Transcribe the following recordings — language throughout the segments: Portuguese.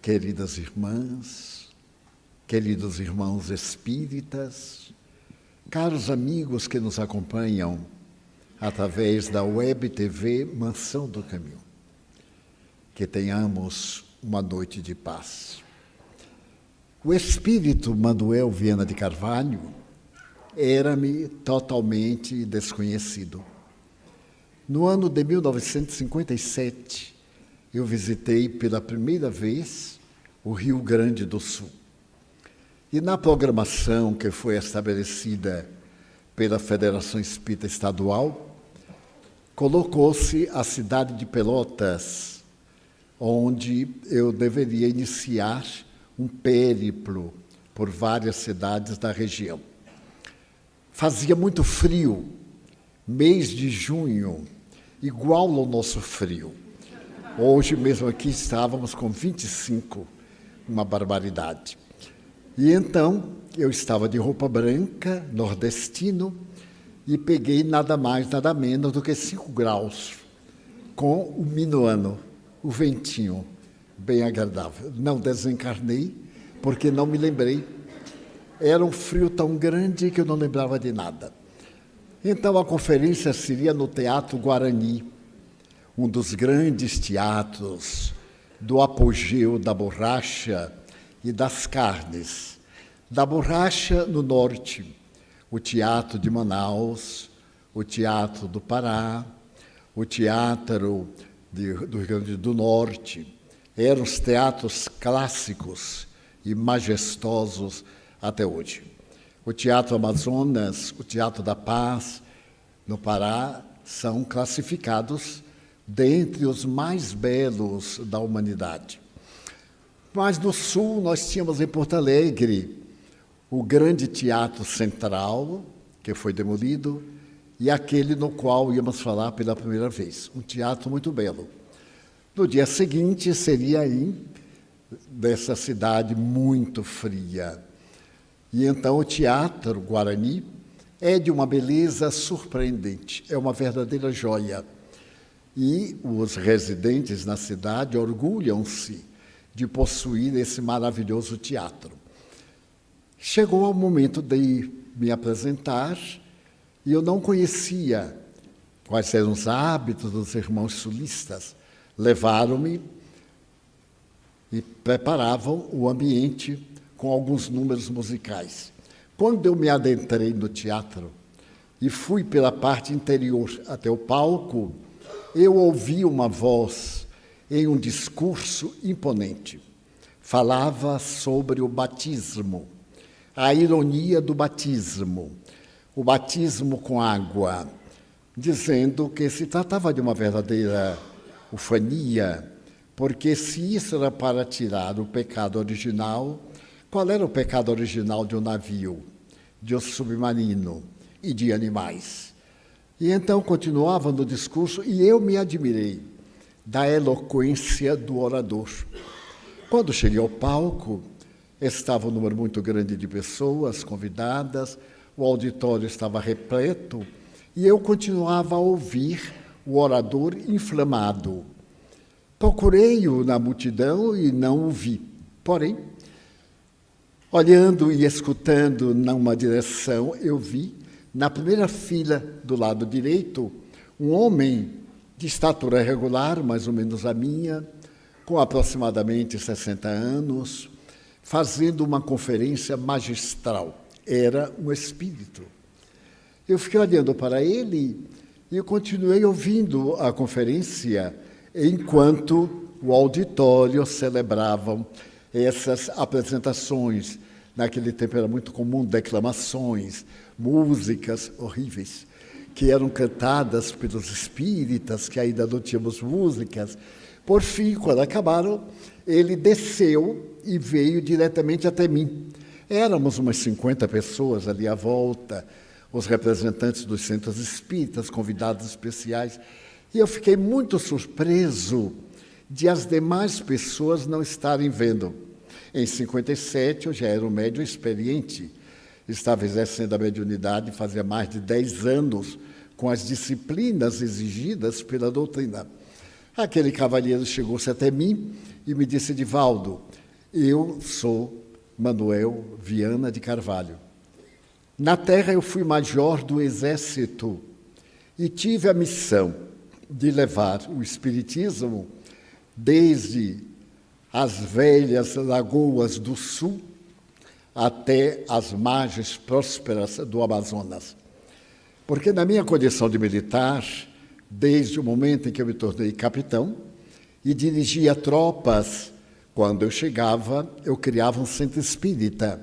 queridas irmãs, queridos irmãos espíritas, caros amigos que nos acompanham através da Web TV Mansão do Caminho. Que tenhamos uma noite de paz. O espírito Manuel Viana de Carvalho era-me totalmente desconhecido. No ano de 1957, eu visitei pela primeira vez o Rio Grande do Sul. E na programação que foi estabelecida pela Federação Espírita Estadual, colocou-se a cidade de Pelotas, onde eu deveria iniciar um périplo por várias cidades da região. Fazia muito frio, mês de junho, igual ao nosso frio. Hoje mesmo aqui estávamos com 25, uma barbaridade. E então eu estava de roupa branca, nordestino, e peguei nada mais, nada menos do que 5 graus, com o minuano, o ventinho, bem agradável. Não desencarnei, porque não me lembrei. Era um frio tão grande que eu não lembrava de nada. Então a conferência seria no Teatro Guarani, um dos grandes teatros do apogeu da borracha e das carnes. Da borracha no norte, o Teatro de Manaus, o Teatro do Pará, o Teatro do Rio Grande do Norte. Eram os teatros clássicos e majestosos até hoje. O Teatro Amazonas, o Teatro da Paz, no Pará, são classificados dentre os mais belos da humanidade. Mas no Sul nós tínhamos em Porto Alegre o grande Teatro Central, que foi demolido, e aquele no qual íamos falar pela primeira vez. Um teatro muito belo. No dia seguinte seria aí, dessa cidade muito fria. E então o Teatro Guarani é de uma beleza surpreendente, é uma verdadeira joia. E os residentes na cidade orgulham-se de possuir esse maravilhoso teatro. Chegou o momento de me apresentar e eu não conhecia quais eram os hábitos dos irmãos sulistas. Levaram-me e preparavam o ambiente com alguns números musicais. Quando eu me adentrei no teatro e fui pela parte interior até o palco, eu ouvi uma voz em um discurso imponente. Falava sobre o batismo, a ironia do batismo, o batismo com água, dizendo que se tratava de uma verdadeira ufania, porque se isso era para tirar o pecado original, qual era o pecado original de um navio, de um submarino e de animais? E então continuava no discurso e eu me admirei da eloquência do orador. Quando cheguei ao palco, estava um número muito grande de pessoas convidadas, o auditório estava repleto e eu continuava a ouvir o orador inflamado. Procurei-o na multidão e não o vi. Porém, olhando e escutando numa direção, eu vi, na primeira fila do lado direito, um homem de estatura regular, mais ou menos a minha, com aproximadamente 60 anos, fazendo uma conferência magistral. Era um espírito. Eu fiquei olhando para ele e eu continuei ouvindo a conferência enquanto o auditório celebravam essas apresentações. Naquele tempo era muito comum declamações, músicas horríveis, que eram cantadas pelos espíritas, que ainda não tínhamos músicas. Por fim, quando acabaram, ele desceu e veio diretamente até mim. Éramos umas 50 pessoas ali à volta, os representantes dos centros espíritas, convidados especiais, e eu fiquei muito surpreso de as demais pessoas não estarem vendo. Em 57, eu já era um médium experiente, estava exercendo a mediunidade fazia mais de 10 anos, com as disciplinas exigidas pela doutrina. Aquele cavalheiro chegou-se até mim e me disse: Divaldo, eu sou Manuel Viana de Carvalho. Na terra eu fui major do Exército e tive a missão de levar o Espiritismo desde as velhas lagoas do sul até as margens prósperas do Amazonas. Porque na minha condição de militar, desde o momento em que eu me tornei capitão e dirigia tropas, quando eu chegava, eu criava um centro espírita.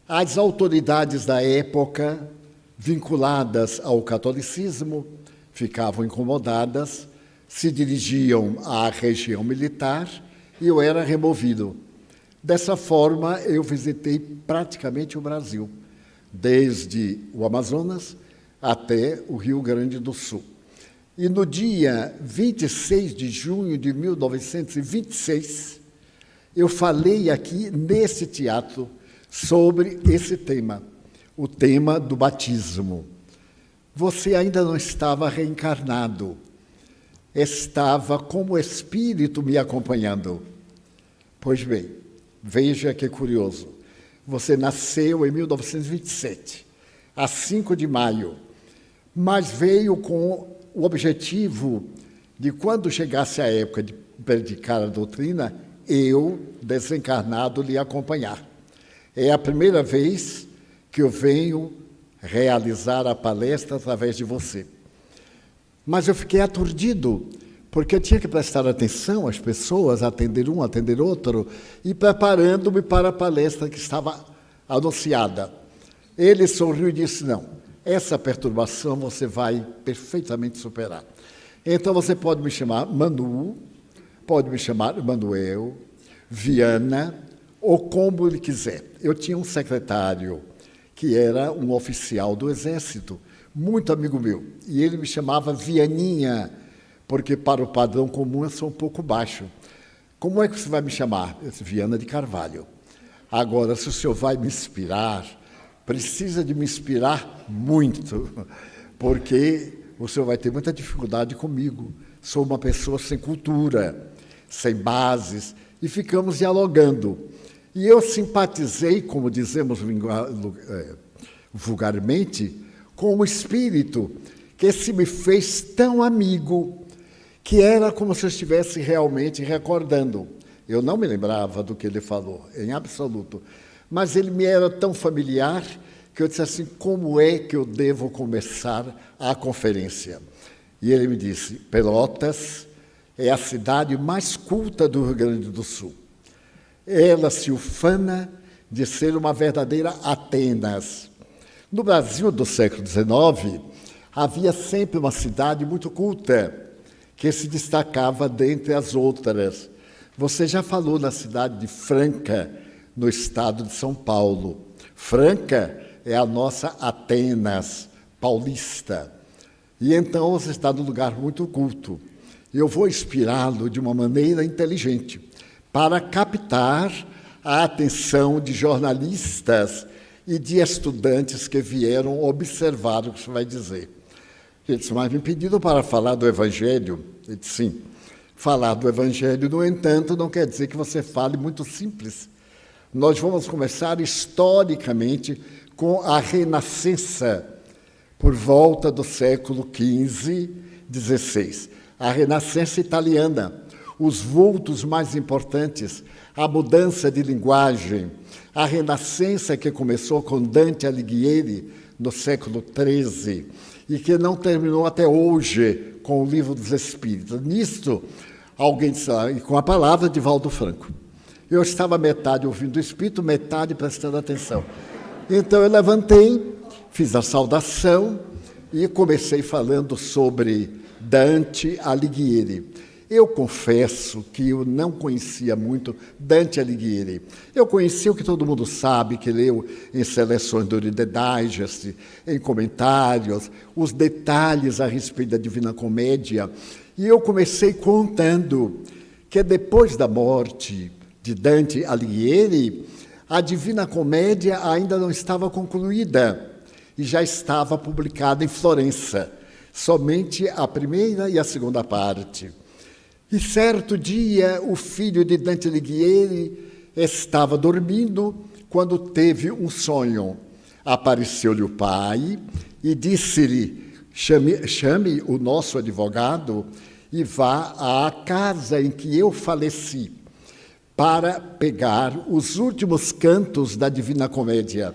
As autoridades da época, vinculadas ao catolicismo, ficavam incomodadas, se dirigiam à região militar e eu era removido. Dessa forma, eu visitei praticamente o Brasil, desde o Amazonas até o Rio Grande do Sul. E no dia 26 de junho de 1926, eu falei aqui nesse teatro sobre esse tema, o tema do batismo. Você ainda não estava reencarnado, estava como espírito me acompanhando. Pois bem, veja que curioso. Você nasceu em 1927, a 5 de maio, mas veio com o objetivo de, quando chegasse a época de predicar a doutrina, eu, desencarnado, lhe acompanhar. É a primeira vez que eu venho realizar a palestra através de você. Mas eu fiquei aturdido, porque eu tinha que prestar atenção às pessoas, atender um, atender outro, e preparando-me para a palestra que estava anunciada. Ele sorriu e disse: não, essa perturbação você vai perfeitamente superar. Então você pode me chamar Manu, pode me chamar Manuel, Viana, ou como ele quiser. Eu tinha um secretário que era um oficial do Exército, muito amigo meu, e ele me chamava Vianinha, porque para o padrão comum eu sou um pouco baixo. Como é que você vai me chamar? Eu disse: Viana de Carvalho. Agora, se o senhor vai me inspirar, precisa de me inspirar muito, porque o senhor vai ter muita dificuldade comigo. Sou uma pessoa sem cultura, sem bases, e ficamos dialogando. E eu simpatizei, como dizemos vulgarmente, com o espírito que se me fez tão amigo, que era como se eu estivesse realmente recordando. Eu não me lembrava do que ele falou, em absoluto, mas ele me era tão familiar que eu disse assim: como é que eu devo começar a conferência? E ele me disse: Pelotas é a cidade mais culta do Rio Grande do Sul. Ela se ufana de ser uma verdadeira Atenas. No Brasil do século XIX, havia sempre uma cidade muito culta, que se destacava dentre as outras. Você já falou na cidade de Franca, no estado de São Paulo. Franca é a nossa Atenas paulista. E então você está num lugar muito culto. Eu vou inspirá-lo de uma maneira inteligente, para captar a atenção de jornalistas e de estudantes que vieram observar o que você vai dizer. Ele disse: mas me pediram para falar do Evangelho. Eu disse: sim. Falar do Evangelho, no entanto, não quer dizer que você fale muito simples. Nós vamos começar historicamente com a Renascença, por volta do século XV, XVI. A Renascença italiana, os vultos mais importantes, a mudança de linguagem, a Renascença que começou com Dante Alighieri no século XIII e que não terminou até hoje com o Livro dos Espíritos. Nisto, alguém disse, e com a palavra de Divaldo Franco. Eu estava metade ouvindo o Espírito, metade prestando atenção. Então eu levantei, fiz a saudação e comecei falando sobre Dante Alighieri. Eu confesso que eu não conhecia muito Dante Alighieri. Eu conhecia o que todo mundo sabe, que leu em seleções do Reader's Digest, em comentários, os detalhes a respeito da Divina Comédia. E eu comecei contando que depois da morte de Dante Alighieri, a Divina Comédia ainda não estava concluída e já estava publicada em Florença, somente a primeira e a segunda parte. E certo dia, o filho de Dante Alighieri estava dormindo quando teve um sonho. Apareceu-lhe o pai e disse-lhe: chame o nosso advogado e vá à casa em que eu faleci para pegar os últimos cantos da Divina Comédia.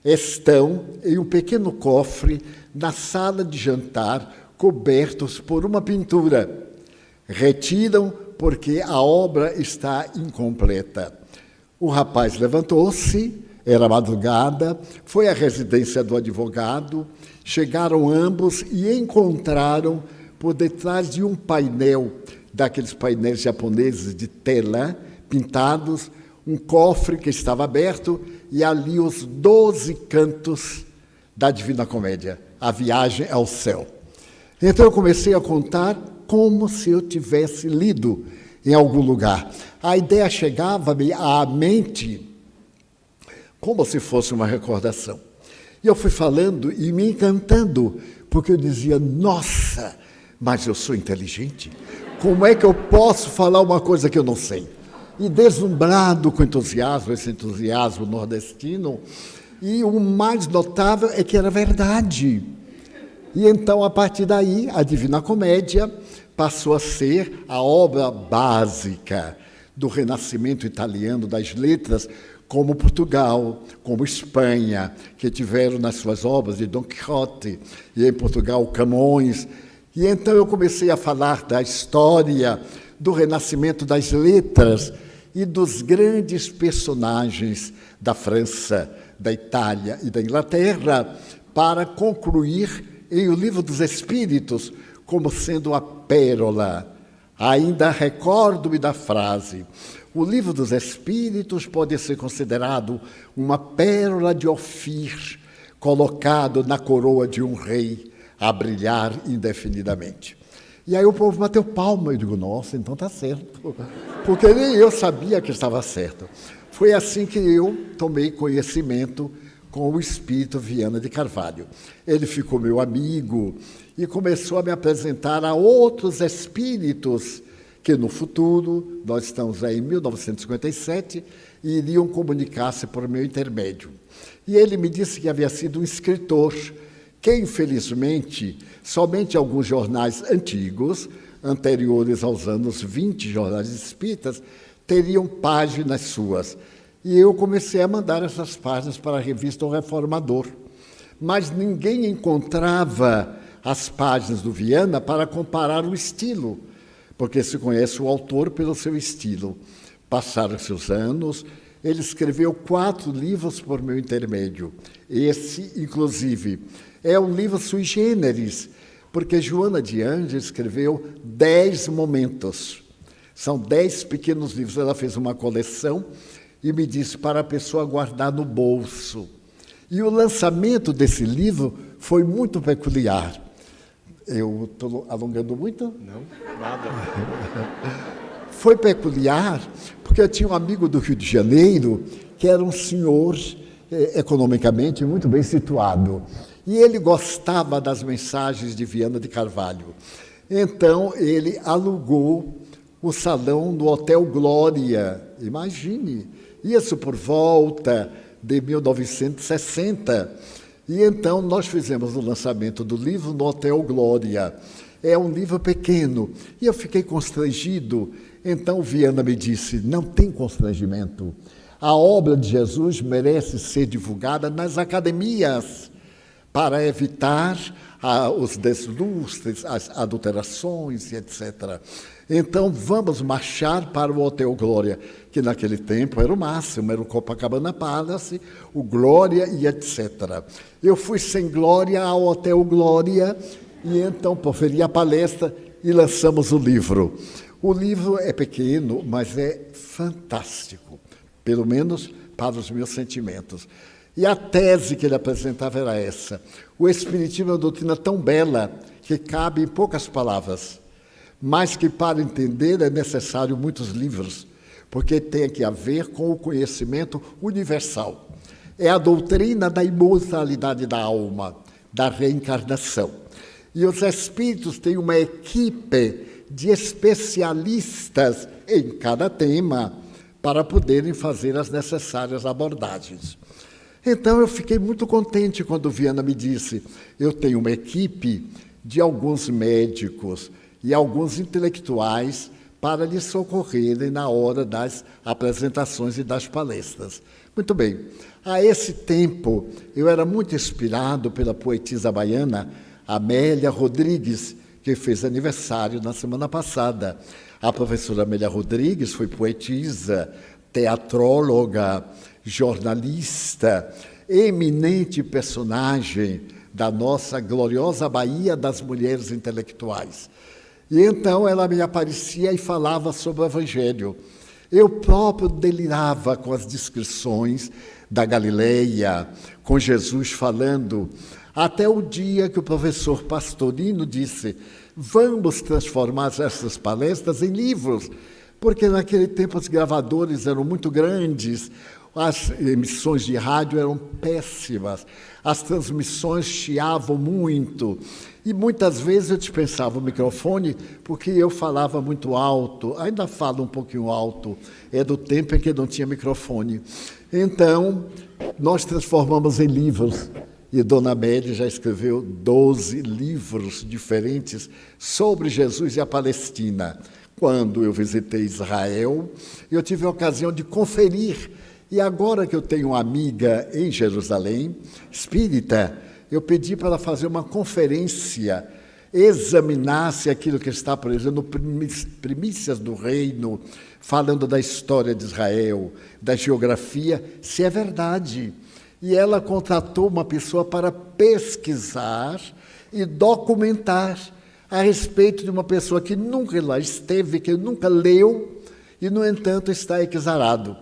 Estão em um pequeno cofre na sala de jantar, cobertos por uma pintura. Retiram porque a obra está incompleta. O rapaz levantou-se, era madrugada, foi à residência do advogado, chegaram ambos e encontraram por detrás de um painel, daqueles painéis japoneses de tela, pintados, um cofre que estava aberto e ali os 12 cantos da Divina Comédia, a viagem ao céu. Então eu comecei a contar como se eu tivesse lido em algum lugar. A ideia chegava-me à mente como se fosse uma recordação. E eu fui falando e me encantando, porque eu dizia: nossa, mas eu sou inteligente. Como é que eu posso falar uma coisa que eu não sei? E deslumbrado com entusiasmo, esse entusiasmo nordestino, e o mais notável é que era verdade. E então, a partir daí, a Divina Comédia passou a ser a obra básica do Renascimento italiano das letras, como Portugal, como Espanha, que tiveram nas suas obras de Dom Quixote, e em Portugal Camões. E então eu comecei a falar da história do Renascimento das letras e dos grandes personagens da França, da Itália e da Inglaterra, para concluir em O Livro dos Espíritos como sendo a pérola. Ainda recordo-me da frase: o Livro dos Espíritos pode ser considerado uma pérola de Ofir, colocado na coroa de um rei, a brilhar indefinidamente. E aí o povo bateu palma, eu digo: nossa, então está certo, porque nem eu sabia que estava certo. Foi assim que eu tomei conhecimento com o espírito Viana de Carvalho. Ele ficou meu amigo e começou a me apresentar a outros espíritos que no futuro, nós estamos aí em 1957, iriam comunicar-se por meu intermédio. E ele me disse que havia sido um escritor que, infelizmente, somente alguns jornais antigos, anteriores aos anos 20, jornais espíritas, teriam páginas suas. E eu comecei a mandar essas páginas para a revista O Reformador. Mas ninguém encontrava as páginas do Viana para comparar o estilo, porque se conhece o autor pelo seu estilo. Passaram-se os anos, ele escreveu 4 livros por meu intermédio. Esse, inclusive, é um livro sui generis, porque Joana de Ângeles escreveu 10 momentos. São 10 pequenos livros. Ela fez uma coleção e me disse para a pessoa guardar no bolso. E o lançamento desse livro foi muito peculiar. Eu estou alongando muito? Não, nada. Foi peculiar porque eu tinha um amigo do Rio de Janeiro que era um senhor economicamente muito bem situado. E ele gostava das mensagens de Viana de Carvalho. Então, ele alugou o salão do Hotel Glória. Imagine, isso por volta de 1960. E então nós fizemos o lançamento do livro no Hotel Glória. É um livro pequeno. E eu fiquei constrangido. Então Viana me disse: não tem constrangimento. A obra de Jesus merece ser divulgada nas academias para evitar os deslustres, as adulterações, etc. Então, vamos marchar para o Hotel Glória, que naquele tempo era o máximo, era o Copacabana Palace, o Glória e etc. Eu fui sem glória ao Hotel Glória e então proferi a palestra e lançamos o livro. O livro é pequeno, mas é fantástico, pelo menos para os meus sentimentos. E a tese que ele apresentava era essa: o Espiritismo é uma doutrina tão bela que cabe em poucas palavras, mas que para entender é necessário muitos livros, porque tem que haver com o conhecimento universal. É a doutrina da imortalidade da alma, da reencarnação. E os espíritos têm uma equipe de especialistas em cada tema para poderem fazer as necessárias abordagens. Então, eu fiquei muito contente quando Viana me disse: eu tenho uma equipe de alguns médicos e alguns intelectuais para lhe socorrerem na hora das apresentações e das palestras. Muito bem. A esse tempo, eu era muito inspirado pela poetisa baiana Amélia Rodrigues, que fez aniversário na semana passada. A professora Amélia Rodrigues foi poetisa, teatróloga, jornalista, eminente personagem da nossa gloriosa Bahia das mulheres intelectuais. E então ela me aparecia e falava sobre o Evangelho. Eu próprio delirava com as descrições da Galileia, com Jesus falando, até o dia que o professor Pastorino disse: vamos transformar essas palestras em livros, porque naquele tempo os gravadores eram muito grandes, as emissões de rádio eram péssimas, as transmissões chiavam muito, e muitas vezes eu dispensava o microfone porque eu falava muito alto, ainda falo um pouquinho alto, é do tempo em que não tinha microfone. Então, nós transformamos em livros, e Dona Amélia já escreveu 12 livros diferentes sobre Jesus e a Palestina. Quando eu visitei Israel, eu tive a ocasião de conferir. E agora que eu tenho uma amiga em Jerusalém, espírita, eu pedi para ela fazer uma conferência, examinasse aquilo que está, por exemplo, no Primícias do Reino, falando da história de Israel, da geografia, se é verdade. E ela contratou uma pessoa para pesquisar e documentar a respeito de uma pessoa que nunca lá esteve, que nunca leu, e, no entanto, está exarado.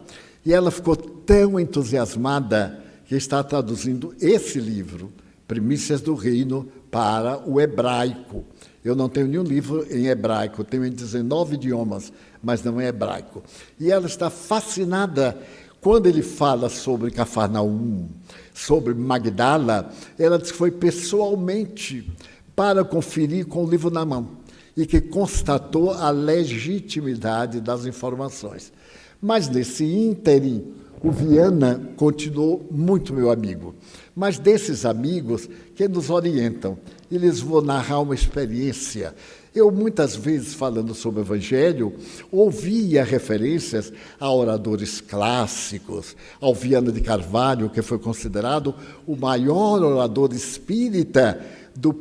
E ela ficou tão entusiasmada que está traduzindo esse livro, Primícias do Reino, para o hebraico. Eu não tenho nenhum livro em hebraico, tenho em 19 idiomas, mas não em hebraico. E ela está fascinada quando ele fala sobre Cafarnaum, sobre Magdala. Ela diz que foi pessoalmente para conferir com o livro na mão e que constatou a legitimidade das informações. Mas, nesse ínterim, o Viana continuou muito meu amigo. Mas desses amigos que nos orientam, e lhes vou narrar uma experiência. Eu, muitas vezes, falando sobre o Evangelho, ouvia referências a oradores clássicos, ao Viana de Carvalho, que foi considerado o maior orador espírita dos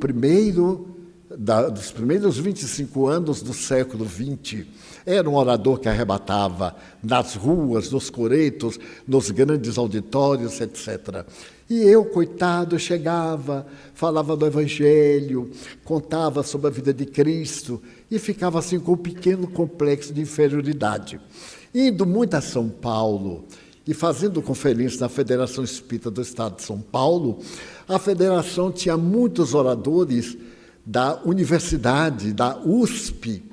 primeiros 25 anos do século XX. Era um orador que arrebatava nas ruas, nos coretos, nos grandes auditórios, etc. E eu, coitado, chegava, falava do Evangelho, contava sobre a vida de Cristo e ficava assim com um pequeno complexo de inferioridade. Indo muito a São Paulo e fazendo conferência na Federação Espírita do Estado de São Paulo, a federação tinha muitos oradores da universidade, da USP,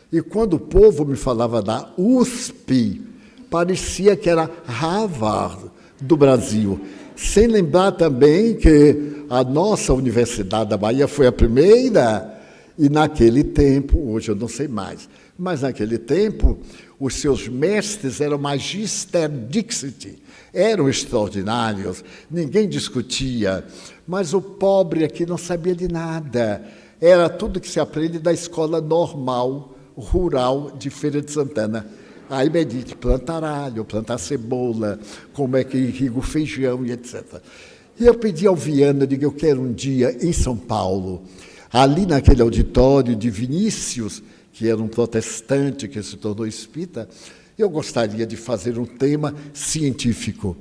e quando o povo me falava da USP, parecia que era Harvard do Brasil, sem lembrar também que a nossa Universidade da Bahia foi a primeira, e naquele tempo, hoje eu não sei mais, mas naquele tempo, os seus mestres eram Magister Dixit, eram extraordinários, ninguém discutia, mas o pobre aqui não sabia de nada. Era tudo que se aprende da escola normal, rural de Feira de Santana. Aí me diz, plantar alho, plantar cebola, como é que irriga o feijão e etc. E eu pedi ao Viana, eu digo, eu quero um dia em São Paulo, ali naquele auditório de Vinícius, que era um protestante que se tornou espírita, eu gostaria de fazer um tema científico.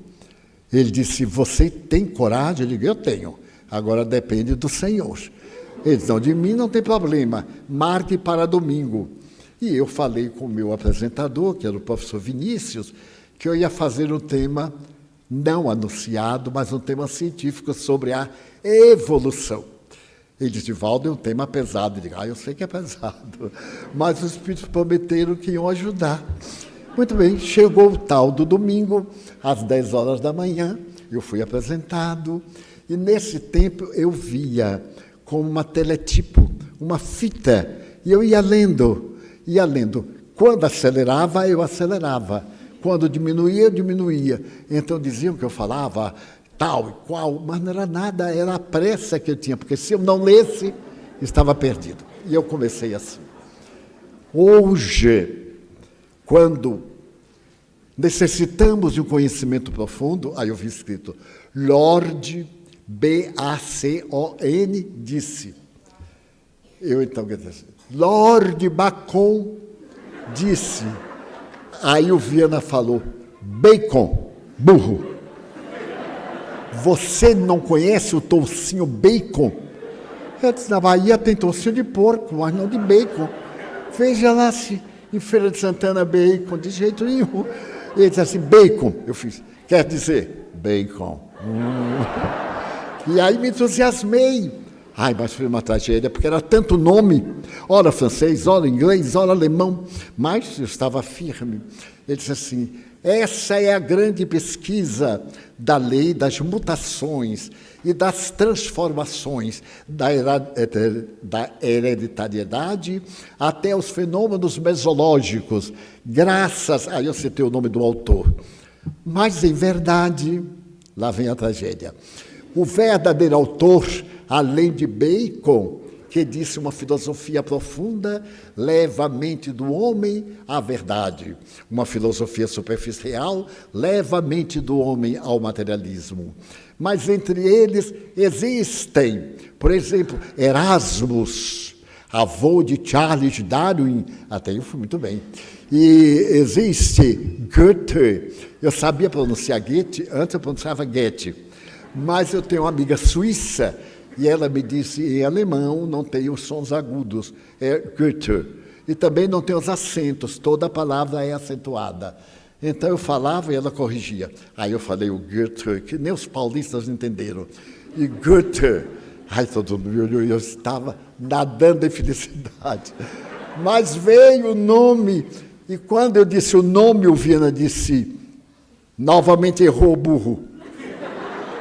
Ele disse, você tem coragem? Eu digo, eu tenho. Agora depende do Senhor. Ele disse, não, de mim não tem problema, marque para domingo. E eu falei com o meu apresentador, que era o professor Vinícius, que eu ia fazer um tema não anunciado, mas um tema científico sobre a evolução. Ele disse, Valdo, é um tema pesado. Eu digo, eu sei que é pesado, mas os espíritos prometeram que iam ajudar. Muito bem, chegou o tal do domingo, às 10 horas da manhã, eu fui apresentado, e nesse tempo eu via como uma teletipo, uma fita. E eu ia lendo, ia lendo. Quando acelerava, eu acelerava. Quando diminuía, eu diminuía. Então diziam que eu falava tal e qual, mas não era nada, era a pressa que eu tinha, porque se eu não lesse, estava perdido. E eu comecei assim. Hoje, quando necessitamos de um conhecimento profundo, aí eu vi escrito, Lord B-A-C-O-N disse. Eu então, quer dizer, Lord Bacon disse. Aí o Viana falou, Bacon, burro. Você não conhece o toucinho bacon? Eu disse, na Bahia tem toucinho de porco, mas não de bacon. Veja lá se em Feira de Santana bacon, de jeito nenhum. Ele disse assim, bacon. Eu fiz, quer dizer, bacon. E aí me entusiasmei. Ai, mas foi uma tragédia, porque era tanto nome. Ora francês, ora inglês, ora alemão. Mas eu estava firme. Ele disse assim, essa é a grande pesquisa da lei das mutações e das transformações da hereditariedade até os fenômenos mesológicos, graças... Aí eu citei o nome do autor. Mas, em verdade, lá vem a tragédia. O verdadeiro autor, além de Bacon, que disse uma filosofia profunda, leva a mente do homem à verdade. Uma filosofia superficial leva a mente do homem ao materialismo. Mas entre eles existem, por exemplo, Erasmus, avô de Charles Darwin, até eu fui muito bem. E existe Goethe, eu sabia pronunciar Goethe, antes eu pronunciava Goethe, mas eu tenho uma amiga suíça, e ela me disse, em alemão não tem os sons agudos, é Goethe. E também não tem os acentos, toda palavra é acentuada. Então eu falava e ela corrigia. Aí eu falei o Goethe, que nem os paulistas entenderam. E Goethe, ai todo mundo olhou e eu estava nadando em felicidade. Mas veio o nome, e quando eu disse o nome, o Viana disse, novamente errou o burro.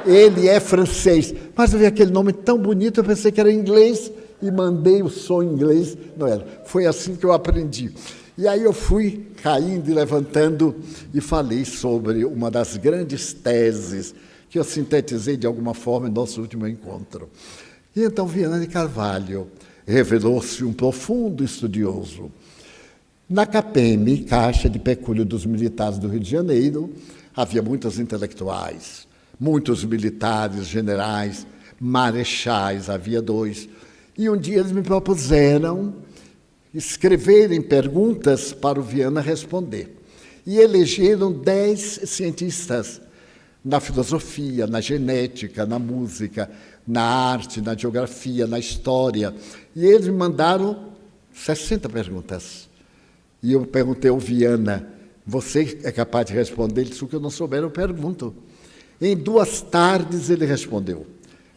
Ele é francês. Mas eu vi aquele nome tão bonito, eu pensei que era inglês e mandei o som em inglês. Não era. Foi assim que eu aprendi. E aí eu fui caindo e levantando e falei sobre uma das grandes teses que eu sintetizei de alguma forma em nosso último encontro. E então Viana de Carvalho revelou-se um profundo estudioso. Na CAPEM, Caixa de Pecúlio dos Militares do Rio de Janeiro, havia muitos intelectuais, muitos militares, generais, marechais, havia 2. E um dia eles me propuseram escreverem perguntas para o Viana responder. E elegeram 10 cientistas na filosofia, na genética, na música, na arte, na geografia, na história. E eles me mandaram 60 perguntas. E eu perguntei ao Viana, você é capaz de responder? Ele disse, o que eu não souber, eu pergunto. Em 2 tardes ele respondeu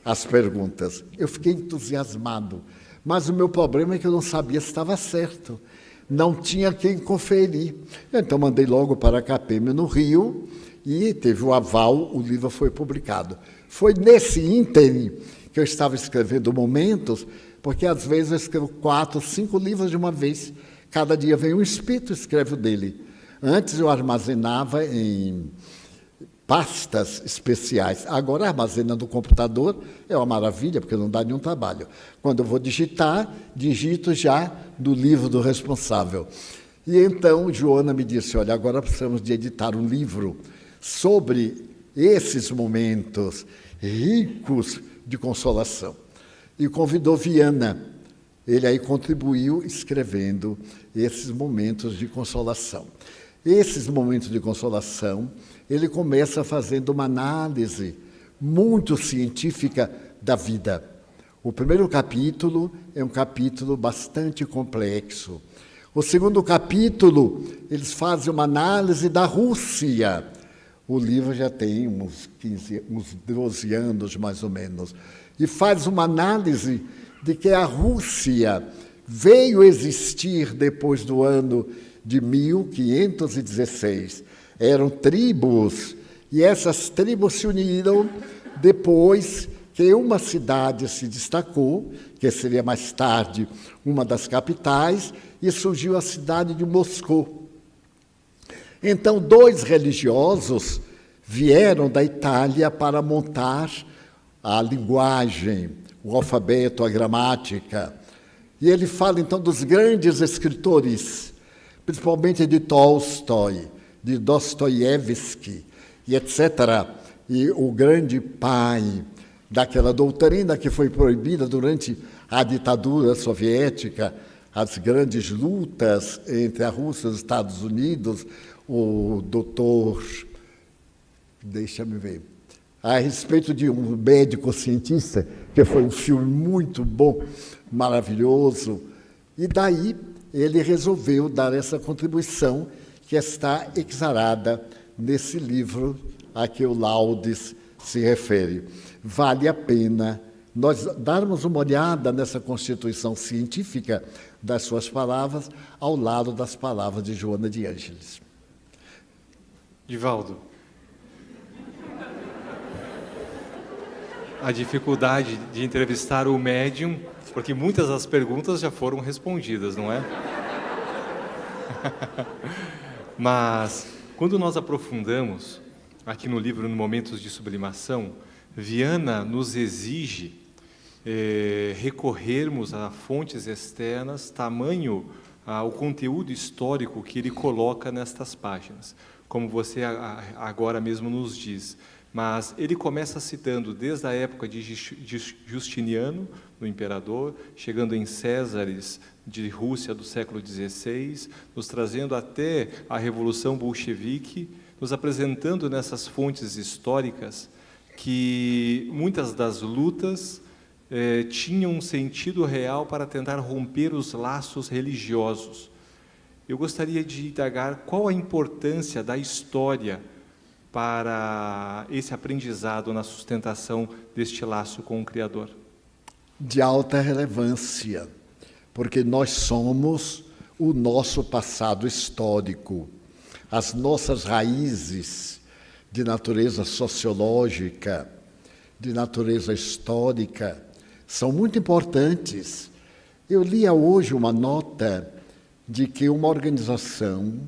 as perguntas. Eu fiquei entusiasmado, mas o meu problema é que eu não sabia se estava certo. Não tinha quem conferir. Então mandei logo para a CAPEM no Rio e teve o aval, o livro foi publicado. Foi nesse ínterim que eu estava escrevendo Momentos, porque às vezes eu escrevo 4, 5 livros de uma vez. Cada dia vem um espírito e escreve o dele. Antes eu armazenava em pastas especiais. Agora, armazena no computador, é uma maravilha, porque não dá nenhum trabalho. Quando eu vou digitar, digito já do livro do responsável. E então, Joana me disse, olha, agora precisamos de editar um livro sobre esses momentos ricos de consolação. E convidou Viana. Ele aí contribuiu escrevendo esses momentos de consolação. Esses momentos de consolação, ele começa fazendo uma análise muito científica da vida. O primeiro capítulo é um capítulo bastante complexo. O segundo capítulo, eles fazem uma análise da Rússia. O livro já tem uns 12 anos, mais ou menos. E faz uma análise de que a Rússia veio existir depois do ano de 1516. Eram tribos, e essas tribos se uniram depois que uma cidade se destacou, que seria mais tarde uma das capitais, e surgiu a cidade de Moscou. Então, 2 religiosos vieram da Itália para montar a linguagem, o alfabeto, a gramática. E ele fala, então, dos grandes escritores, principalmente de Tolstói, de Dostoiévski, e etc. E o grande pai daquela doutrina que foi proibida durante a ditadura soviética, as grandes lutas entre a Rússia e os Estados Unidos, o doutor, deixa-me ver, a respeito de um médico cientista, que foi um filme muito bom, maravilhoso, e daí ele resolveu dar essa contribuição que está exarada nesse livro a que o Laudes se refere. Vale a pena nós darmos uma olhada nessa constituição científica das suas palavras ao lado das palavras de Joana de Ângeles. Divaldo, a dificuldade de entrevistar o médium, porque muitas das perguntas já foram respondidas, não é? Mas, quando nós aprofundamos aqui no livro, no Momentos de Sublimação, Viana nos exige recorrermos a fontes externas, tamanho o conteúdo histórico que ele coloca nestas páginas, como você agora mesmo nos diz. Mas ele começa citando desde a época de Justiniano, do imperador, chegando em Césares de Rússia do século XVI, nos trazendo até a Revolução Bolchevique, nos apresentando nessas fontes históricas que muitas das lutas tinham um sentido real para tentar romper os laços religiosos. Eu gostaria de indagar qual a importância da história para esse aprendizado na sustentação deste laço com o Criador. De alta relevância, porque nós somos o nosso passado histórico, as nossas raízes de natureza sociológica, de natureza histórica, são muito importantes. Eu lia hoje uma nota de que uma organização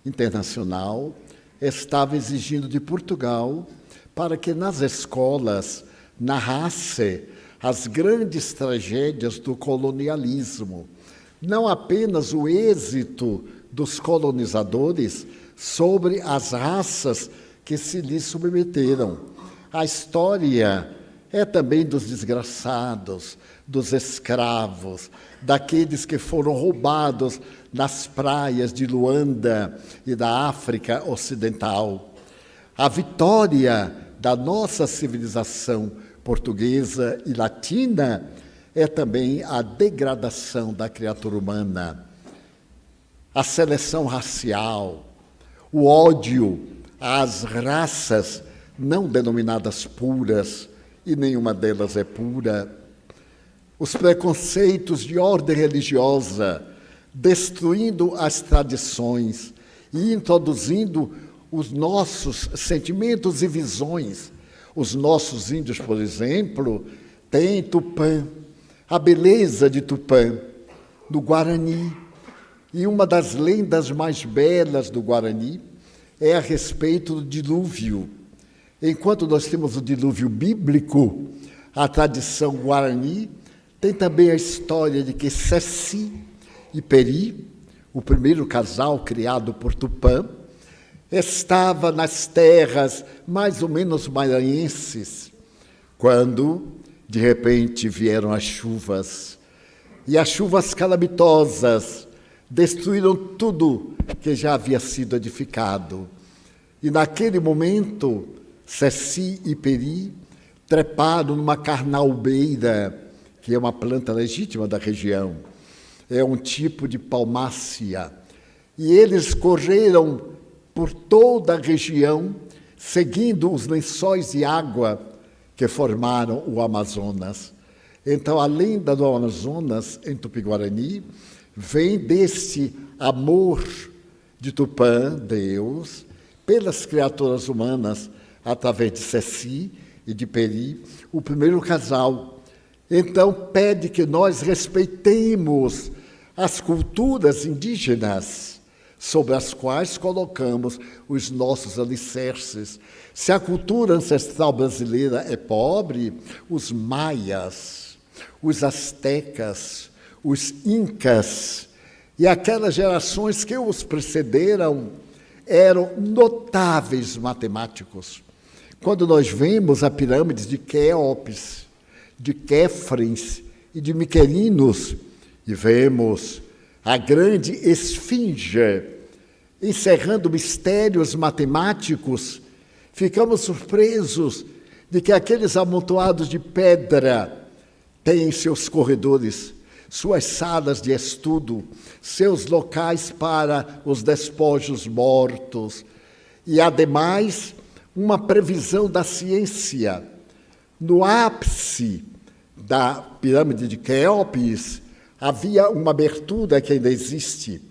internacional estava exigindo de Portugal para que nas escolas narrasse as grandes tragédias do colonialismo, não apenas o êxito dos colonizadores sobre as raças que se lhes submeteram. A história é também dos desgraçados, dos escravos, daqueles que foram roubados nas praias de Luanda e da África Ocidental. A vitória da nossa civilização portuguesa e latina é também a degradação da criatura humana, a seleção racial, o ódio às raças não denominadas puras, e nenhuma delas é pura, os preconceitos de ordem religiosa, destruindo as tradições e introduzindo os nossos sentimentos e visões. Os nossos índios, por exemplo, têm Tupã, a beleza de Tupã, do Guarani. E uma das lendas mais belas do Guarani é a respeito do dilúvio. Enquanto nós temos o dilúvio bíblico, a tradição Guarani tem também a história de que Ceci e Peri, o primeiro casal criado por Tupã, estava nas terras mais ou menos maranhenses, quando, de repente, vieram as chuvas. E as chuvas calamitosas destruíram tudo que já havia sido edificado. E, naquele momento, Ceci e Peri treparam numa carnaubeira, que é uma planta legítima da região. É um tipo de palmácea. E eles correram por toda a região, seguindo os lençóis de água que formaram o Amazonas. Então, a lenda do Amazonas, em Tupi-Guarani, vem desse amor de Tupã, Deus, pelas criaturas humanas, através de Ceci, e de Peri, o primeiro casal. Então, pede que nós respeitemos as culturas indígenas sobre as quais colocamos os nossos alicerces. Se a cultura ancestral brasileira é pobre, os maias, os astecas, os incas e aquelas gerações que os precederam eram notáveis matemáticos. Quando nós vemos a pirâmide de Quéops, de Quéfrens e de Miquerinos, e vemos a grande esfinge encerrando mistérios matemáticos, ficamos surpresos de que aqueles amontoados de pedra têm seus corredores, suas salas de estudo, seus locais para os despojos mortos, e, ademais, uma previsão da ciência. No ápice da pirâmide de Quéops havia uma abertura que ainda existe.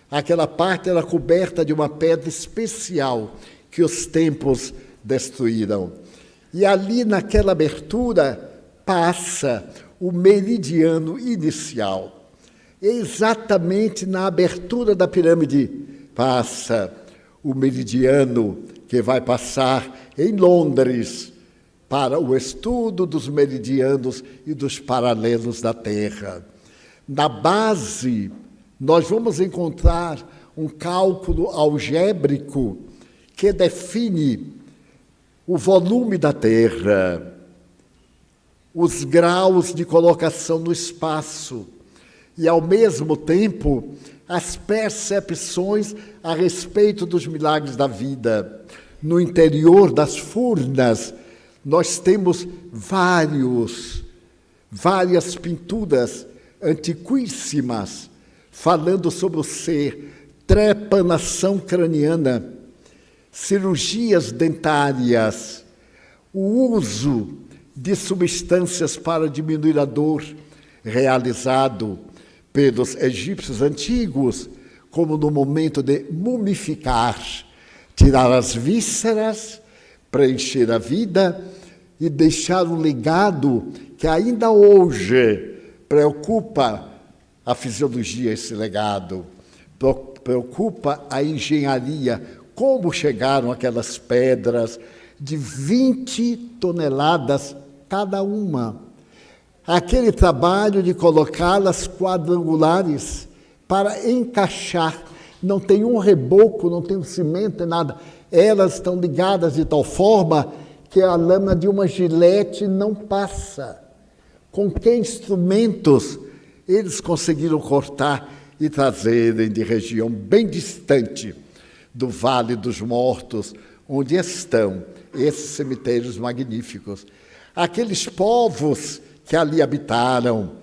Aquela parte era coberta de uma pedra especial que os tempos destruíram. E ali, naquela abertura, passa o meridiano inicial. Exatamente na abertura da pirâmide passa o meridiano que vai passar em Londres para o estudo dos meridianos e dos paralelos da Terra. Na base, nós vamos encontrar um cálculo algébrico que define o volume da Terra, os graus de colocação no espaço e, ao mesmo tempo, as percepções a respeito dos milagres da vida. No interior das furnas, nós temos várias pinturas antiquíssimas, falando sobre o ser, trepanação craniana, cirurgias dentárias, o uso de substâncias para diminuir a dor, realizado pelos egípcios antigos, como no momento de mumificar, tirar as vísceras, preencher a vida e deixar um legado que ainda hoje preocupa a fisiologia, esse legado, preocupa a engenharia, como chegaram aquelas pedras de 20 toneladas cada uma. Aquele trabalho de colocá-las quadrangulares para encaixar, não tem um reboco, não tem um cimento, nem nada. Elas estão ligadas de tal forma que a lâmina de uma gilete não passa. Com que instrumentos eles conseguiram cortar e trazerem de região bem distante do Vale dos Mortos, onde estão esses cemitérios magníficos. Aqueles povos que ali habitaram,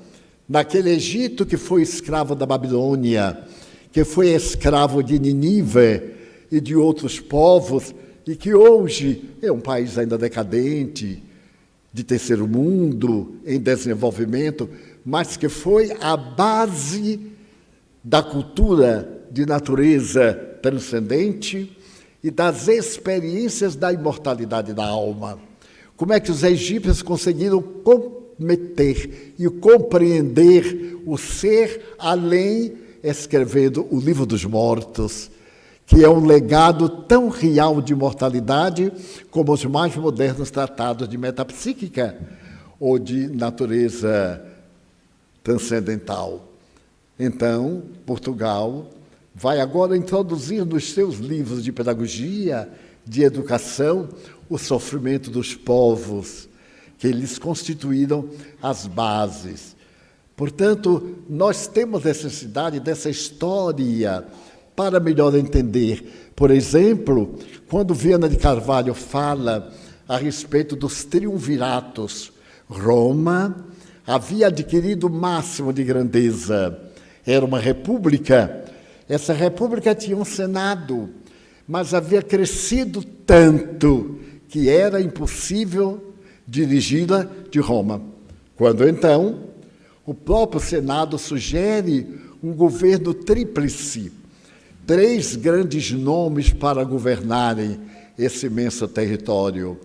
naquele Egito que foi escravo da Babilônia, que foi escravo de Nínive e de outros povos, e que hoje é um país ainda decadente, de terceiro mundo, em desenvolvimento, mas que foi a base da cultura de natureza transcendente e das experiências da imortalidade da alma. Como é que os egípcios conseguiram cometer e compreender o ser além, escrevendo o Livro dos Mortos, que é um legado tão real de imortalidade como os mais modernos tratados de metapsíquica ou de natureza transcendental. Então, Portugal vai agora introduzir nos seus livros de pedagogia, de educação, o sofrimento dos povos, que eles constituíram as bases. Portanto, nós temos necessidade dessa história para melhor entender. Por exemplo, quando Viana de Carvalho fala a respeito dos triunviratos, Roma havia adquirido o máximo de grandeza. Era uma república. Essa república tinha um senado, mas havia crescido tanto que era impossível dirigi-la de Roma. Quando, então, o próprio Senado sugere um governo tríplice, 3 grandes nomes para governarem esse imenso território.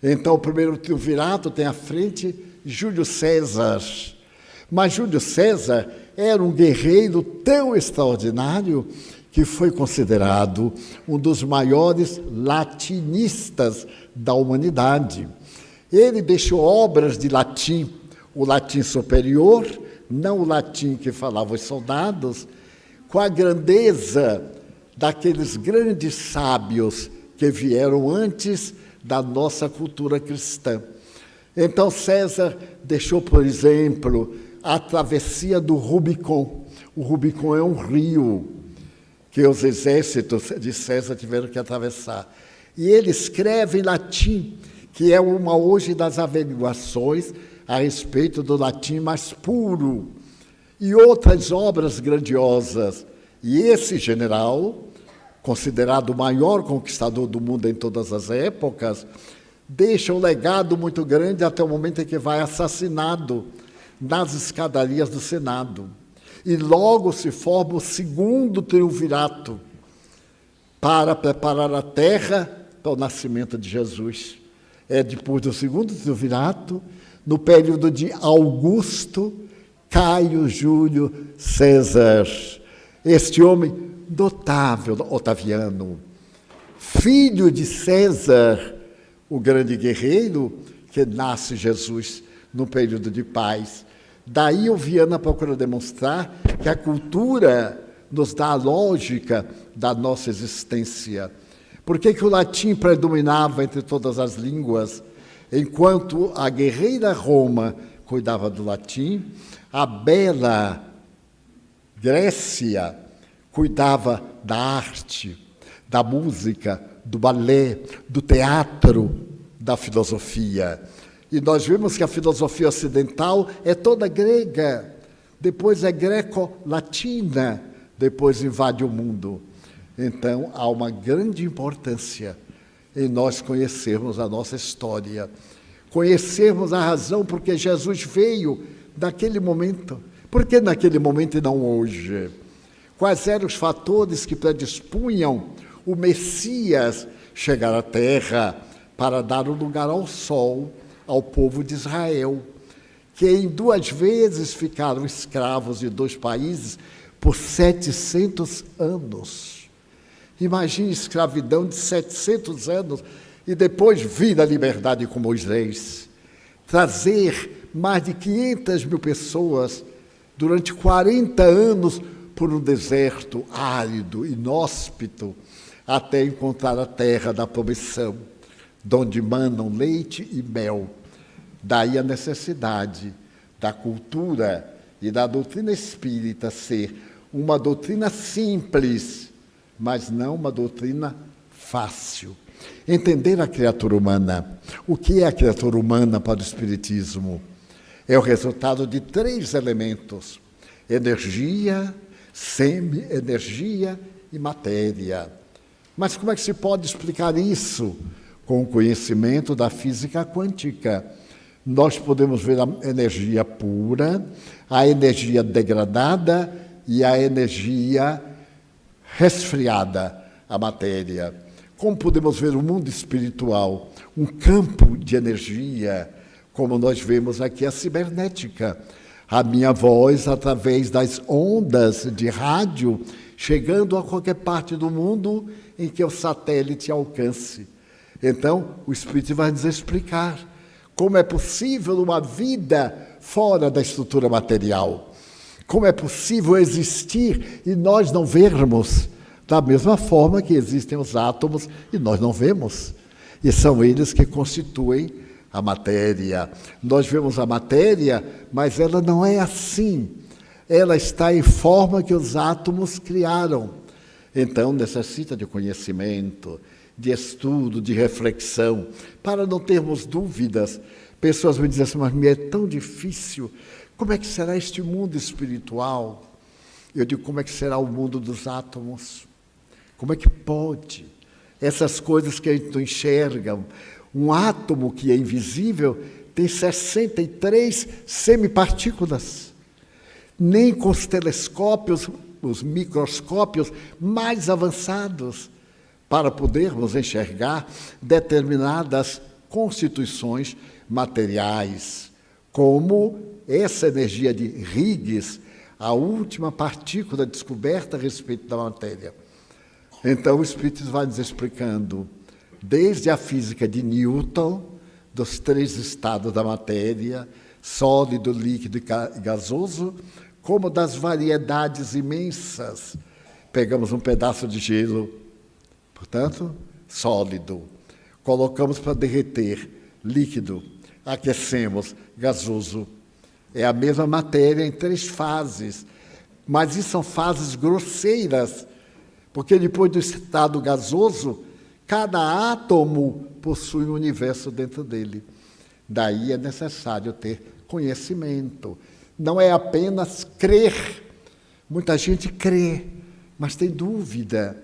Então, o primeiro triunvirato tem à frente Júlio César. Mas Júlio César era um guerreiro tão extraordinário que foi considerado um dos maiores latinistas da humanidade. Ele deixou obras de latim, o latim superior, não o latim que falavam os soldados, com a grandeza daqueles grandes sábios que vieram antes da nossa cultura cristã. Então, César deixou, por exemplo, a travessia do Rubicon. O Rubicon é um rio que os exércitos de César tiveram que atravessar. E ele escreve em latim, que é uma hoje das averiguações a respeito do latim mais puro. E outras obras grandiosas. E esse general, considerado o maior conquistador do mundo em todas as épocas, deixa um legado muito grande até o momento em que vai assassinado nas escadarias do Senado. E logo se forma o segundo triunvirato para preparar a terra para o nascimento de Jesus. É depois do segundo triunvirato, no período de Augusto, Caio Júlio César. Este homem notável, Otaviano, filho de César, o grande guerreiro, que nasce Jesus no período de paz. Daí o Viana procura demonstrar que a cultura nos dá a lógica da nossa existência. Por que o latim predominava entre todas as línguas, enquanto a guerreira Roma cuidava do latim, a bela Grécia cuidava da arte, da música, do balé, do teatro, da filosofia. E nós vimos que a filosofia ocidental é toda grega, depois é greco-latina, depois invade o mundo. Então, há uma grande importância em nós conhecermos a nossa história, conhecermos a razão por que Jesus veio naquele momento. Por que naquele momento e não hoje? Quais eram os fatores que predispunham o Messias chegar à terra para dar um lugar ao sol, ao povo de Israel, que em 2 vezes ficaram escravos de 2 países por 700 anos. Imagine escravidão de 700 anos e depois vir a liberdade com Moisés. Trazer mais de 500 mil pessoas durante 40 anos por um deserto árido, inóspito, até encontrar a terra da promissão, donde manam leite e mel. Daí a necessidade da cultura e da doutrina espírita ser uma doutrina simples, mas não uma doutrina fácil. Entender a criatura humana. O que é a criatura humana para o Espiritismo? É o resultado de 3 elementos: energia, semi-energia e matéria. Mas como é que se pode explicar isso? Com o conhecimento da física quântica. Nós podemos ver a energia pura, a energia degradada e a energia resfriada, a matéria. Como podemos ver o mundo espiritual? Um campo de energia, como nós vemos aqui a cibernética. A minha voz, através das ondas de rádio, chegando a qualquer parte do mundo em que o satélite alcance. Então, o Espírito vai nos explicar como é possível uma vida fora da estrutura material. Como é possível existir e nós não vermos, da mesma forma que existem os átomos e nós não vemos. E são eles que constituem a matéria. Nós vemos a matéria, mas ela não é assim. Ela está em forma que os átomos criaram. Então, necessita de conhecimento, de estudo, de reflexão, para não termos dúvidas. Pessoas me dizem assim, mas me é tão difícil, como é que será este mundo espiritual? Eu digo, como é que será o mundo dos átomos? Como é que pode? Essas coisas que a gente não enxerga, um átomo que é invisível tem 63 semipartículas. Nem com os telescópios, os microscópios mais avançados, para podermos enxergar determinadas constituições materiais, como essa energia de Higgs, a última partícula descoberta a respeito da matéria. Então, o Espírito vai nos explicando, desde a física de Newton, dos 3 estados da matéria, sólido, líquido e gasoso, como das variedades imensas. Pegamos um pedaço de gelo, portanto, sólido. Colocamos para derreter, líquido. Aquecemos, gasoso. É a mesma matéria em 3 fases, mas isso são fases grosseiras, porque depois do estado gasoso, cada átomo possui um universo dentro dele. Daí é necessário ter conhecimento. Não é apenas crer. Muita gente crê, mas tem dúvida.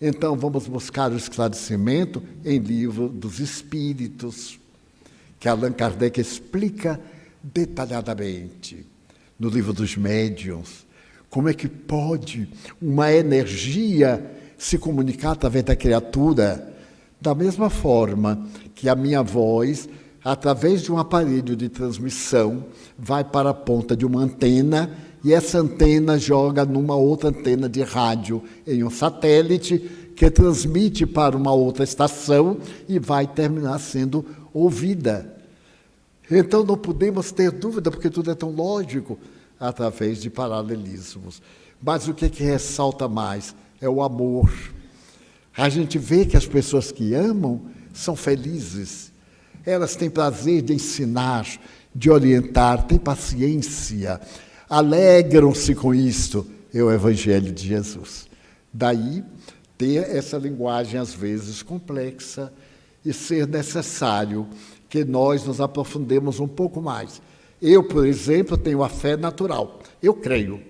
Então, vamos buscar o esclarecimento em Livro dos Espíritos, que Allan Kardec explica detalhadamente. No Livro dos Médiuns, como é que pode uma energia se comunicar através da criatura? Da mesma forma que a minha voz, através de um aparelho de transmissão, vai para a ponta de uma antena, e essa antena joga numa outra antena de rádio em um satélite que transmite para uma outra estação e vai terminar sendo ouvida. Então não podemos ter dúvida, porque tudo é tão lógico, através de paralelismos. Mas o que ressalta mais é o amor. A gente vê que as pessoas que amam são felizes. Elas têm prazer de ensinar, de orientar, têm paciência, alegram-se com isto. É o Evangelho de Jesus. Daí, ter essa linguagem, às vezes, complexa e ser necessário que nós nos aprofundemos um pouco mais. Eu, por exemplo, tenho a fé natural. Eu creio.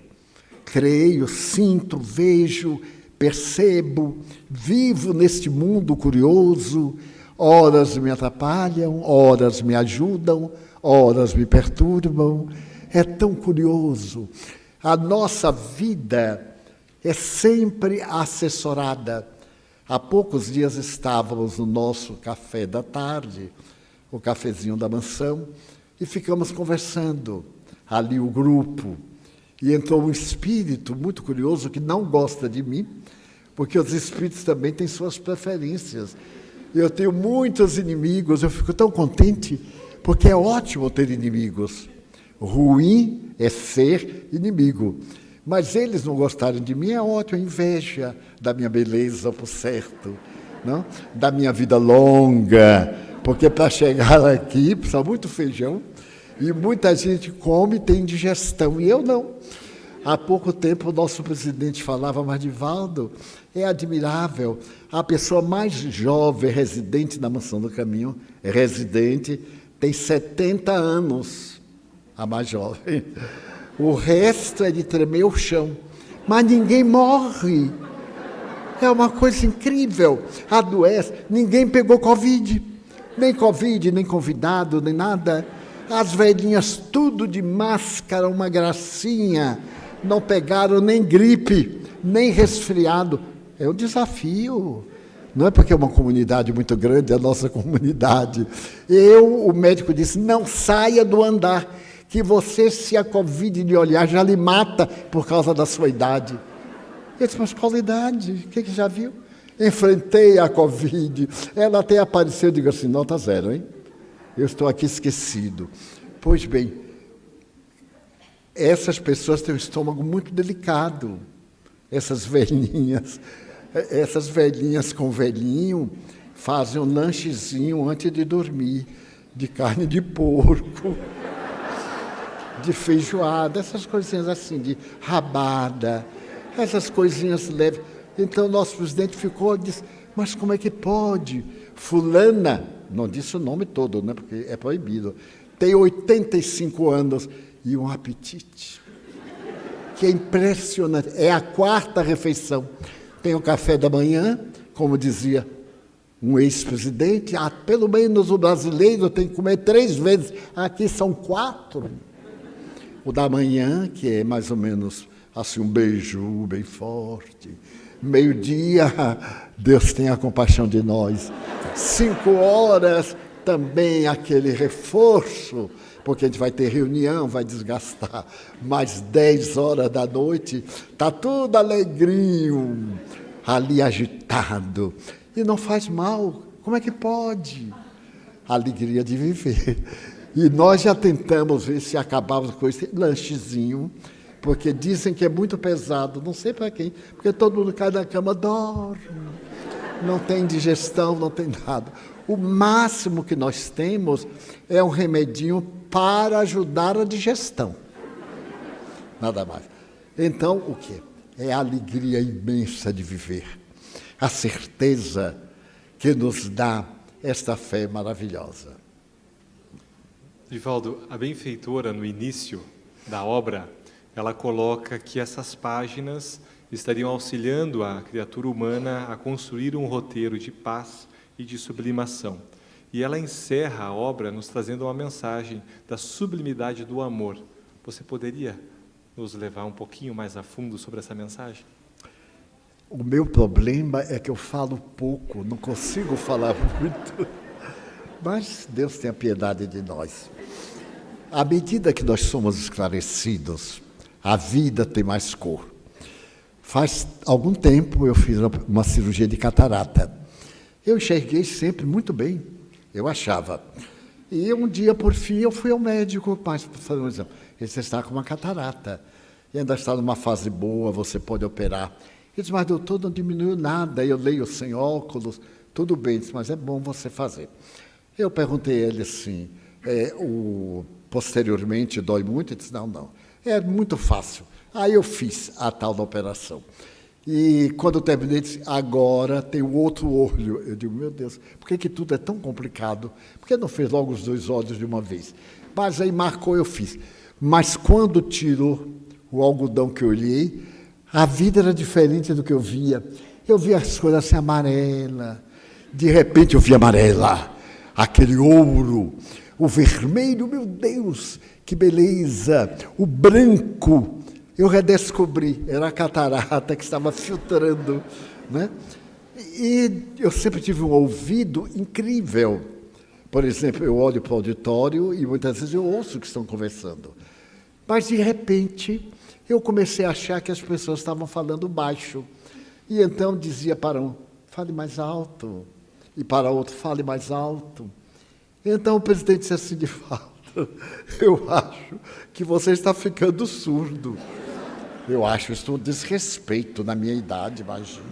Creio, sinto, vejo, percebo, vivo neste mundo curioso. Horas me atrapalham, horas me ajudam, horas me perturbam. É tão curioso. A nossa vida é sempre assessorada. Há poucos dias estávamos no nosso café da tarde, o cafezinho da mansão, e ficamos conversando, ali o grupo. E entrou um espírito muito curioso que não gosta de mim, porque os espíritos também têm suas preferências. Eu tenho muitos inimigos, eu fico tão contente, porque é ótimo ter inimigos. Ruim é ser inimigo. Mas eles não gostarem de mim é ótimo, é inveja da minha beleza, por certo, não? Da minha vida longa, porque para chegar aqui precisa muito feijão, e muita gente come e tem indigestão, e eu não. Há pouco tempo o nosso presidente falava, mas Divaldo, é admirável, a pessoa mais jovem residente na Mansão do Caminho, tem 70 anos, a mais jovem. O resto é de tremer o chão, mas ninguém morre. É uma coisa incrível. Adoece, ninguém pegou Covid, nem convidado, nem nada. As velhinhas tudo de máscara, uma gracinha, não pegaram nem gripe, nem resfriado. É um desafio. Não é porque é uma comunidade muito grande, é a nossa comunidade. O médico disse, não saia do andar, que você, se a Covid lhe olhar, já lhe mata por causa da sua idade. Eu disse, mas qual idade? O que já viu? Enfrentei a Covid, ela até apareceu, eu digo assim, nota 0, hein? Eu estou aqui esquecido. Pois bem, essas pessoas têm um estômago muito delicado, essas velhinhas com velhinho fazem um lanchezinho antes de dormir, de carne de porco, de feijoada, essas coisinhas assim, de rabada, essas coisinhas leves. Então, o nosso presidente ficou e disse, mas como é que pode? Fulana, não disse o nome todo, né, porque é proibido, tem 85 anos e um apetite, que é impressionante. É a 4ª refeição. Tem o café da manhã, como dizia um ex-presidente, pelo menos o brasileiro tem que comer 3 vezes, aqui são 4. O da manhã, que é mais ou menos assim, um beijo bem forte. Meio-dia, Deus tenha compaixão de nós. 5 horas, também aquele reforço, porque a gente vai ter reunião, vai desgastar mais 10 horas da noite, está tudo alegrinho, ali agitado, e não faz mal, como é que pode? A alegria de viver. E nós já tentamos ver se acabávamos com esse lanchezinho, porque dizem que é muito pesado, não sei para quem, porque todo mundo cai da cama, dorme, não tem digestão, não tem nada. O máximo que nós temos é um remedinho para ajudar a digestão. Nada mais. Então, o quê? É a alegria imensa de viver. A certeza que nos dá esta fé maravilhosa. Divaldo, a benfeitora, no início da obra, ela coloca que essas páginas estariam auxiliando a criatura humana a construir um roteiro de paz e de sublimação. E ela encerra a obra nos trazendo uma mensagem da sublimidade do amor. Você poderia nos levar um pouquinho mais a fundo sobre essa mensagem? O meu problema é que eu falo pouco, não consigo falar muito, mas Deus tenha piedade de nós. À medida que nós somos esclarecidos, a vida tem mais cor. Faz algum tempo eu fiz uma cirurgia de catarata. Eu enxerguei sempre muito bem, eu achava. E um dia, por fim, eu fui ao médico para fazer um exame. Ele disse, você está com uma catarata, e ainda está numa fase boa, você pode operar. Ele disse, mas doutor, não diminuiu nada, eu leio sem óculos, tudo bem, disse, mas é bom você fazer. Eu perguntei a ele assim, posteriormente dói muito? Ele disse, não, é muito fácil. Aí eu fiz a tal da operação. E quando eu terminei, disse, agora tem o outro olho. Eu digo, meu Deus, por que tudo é tão complicado? Por que não fez logo os 2 olhos de uma vez? Mas aí marcou, eu fiz. Mas quando tirou o algodão que eu olhei, a vida era diferente do que eu via. Eu via as coisas assim, amarela. De repente eu vi amarela, aquele ouro, o vermelho, meu Deus, que beleza, o branco. Eu redescobri, era a catarata que estava filtrando, né? E eu sempre tive um ouvido incrível. Por exemplo, eu olho para o auditório e muitas vezes eu ouço o que estão conversando. Mas, de repente, eu comecei a achar que as pessoas estavam falando baixo. E então dizia para um, fale mais alto. E para outro, fale mais alto. Então o presidente disse assim, de fato, eu acho que você está ficando surdo. Eu acho isso um desrespeito na minha idade, imagina,